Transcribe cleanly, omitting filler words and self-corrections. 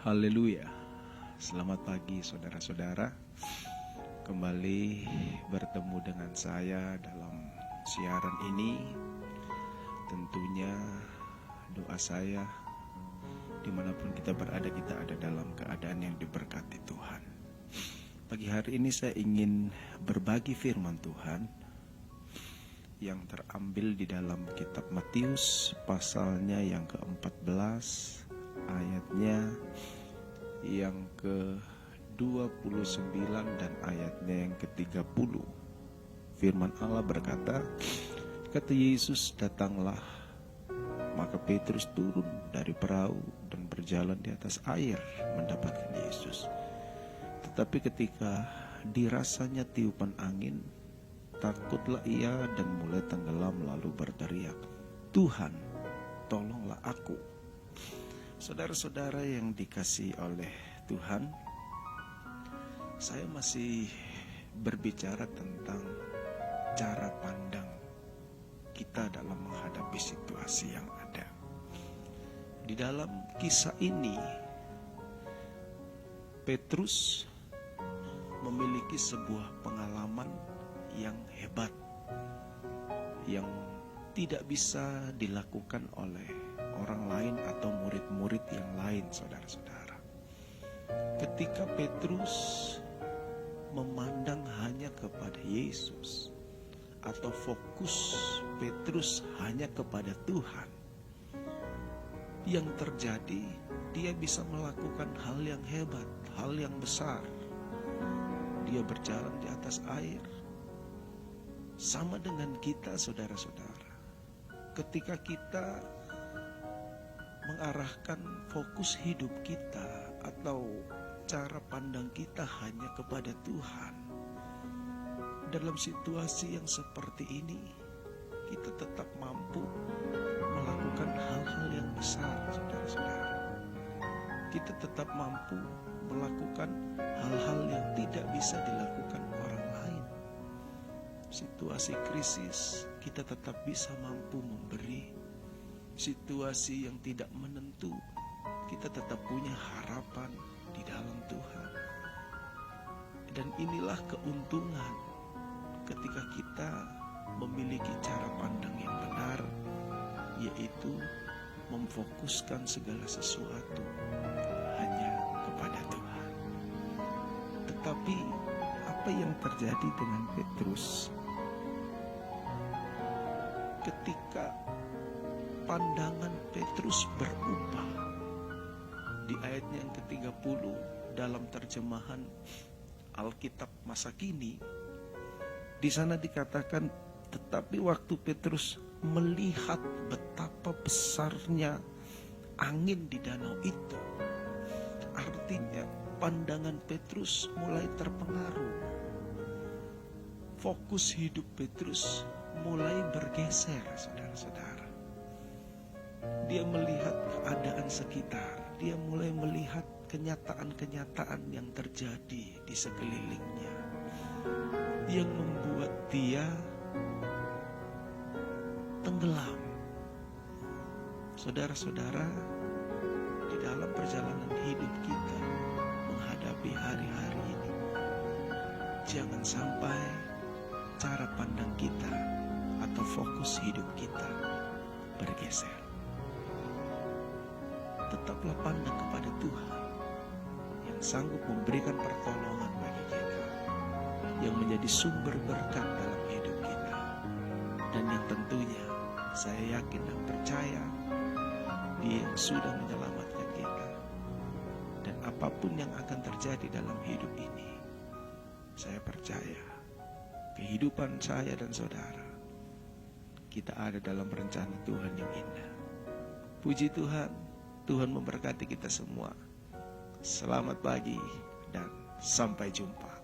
Haleluya. Selamat pagi saudara-saudara. Kembali bertemu dengan saya dalam siaran ini. Tentunya doa saya dimanapun kita berada, kita ada dalam keadaan yang diberkati Tuhan. Pagi hari ini saya ingin berbagi firman Tuhan yang terambil di dalam kitab Matius pasalnya yang ke-14, ayatnya yang ke-29 dan ayatnya yang ke-30. Firman Allah berkata, kata Yesus, datanglah. Maka Petrus turun dari perahu dan berjalan di atas air mendapatkan Yesus. Tetapi ketika dirasanya tiupan angin, takutlah ia dan mulai tenggelam lalu berteriak, Tuhan, tolonglah aku. Saudara-saudara yang dikasihi oleh Tuhan, saya masih berbicara tentang cara pandang kita dalam menghadapi situasi yang ada. Di dalam kisah ini, Petrus memiliki sebuah pengalaman yang hebat, yang tidak bisa dilakukan oleh orang lain atau murid-murid yang lain, saudara-saudara. Ketika Petrus memandang hanya kepada Yesus, atau fokus Petrus hanya kepada Tuhan, yang terjadi dia bisa melakukan hal yang hebat, hal yang besar. Dia berjalan di atas air. Sama dengan kita, saudara-saudara. Ketika kita mengarahkan fokus hidup kita atau cara pandang kita hanya kepada Tuhan, dalam situasi yang seperti ini kita tetap mampu melakukan hal-hal yang besar, saudara-saudara. Kita tetap mampu melakukan hal-hal yang tidak bisa dilakukan orang lain. Situasi krisis kita tetap bisa mampu memberi. Situasi yang tidak menentu, kita tetap punya harapan di dalam Tuhan. Dan inilah keuntungan ketika kita memiliki cara pandang yang benar, yaitu memfokuskan segala sesuatu hanya kepada Tuhan. Tetapi apa yang terjadi dengan Petrus ketika pandangan Petrus berubah? Di ayatnya yang ke-30 dalam terjemahan Alkitab masa kini, di sana dikatakan, tetapi waktu Petrus melihat betapa besarnya angin di danau itu, artinya pandangan Petrus mulai terpengaruh. Fokus hidup Petrus mulai bergeser, saudara-saudara. Dia melihat keadaan sekitar. Dia mulai melihat kenyataan-kenyataan yang terjadi di sekelilingnya, yang membuat dia tenggelam. Saudara-saudara, di dalam perjalanan hidup kita menghadapi hari-hari ini, jangan sampai cara pandang kita atau fokus hidup kita bergeser. Tetaplah pandang kepada Tuhan yang sanggup memberikan pertolongan bagi kita, yang menjadi sumber berkat dalam hidup kita, dan yang tentunya saya yakin dan percaya Dia yang sudah menyelamatkan kita. Dan apapun yang akan terjadi dalam hidup ini, saya percaya kehidupan saya dan saudara, kita ada dalam rencana Tuhan yang indah. Puji Tuhan. Tuhan memberkati kita semua. Selamat pagi dan sampai jumpa.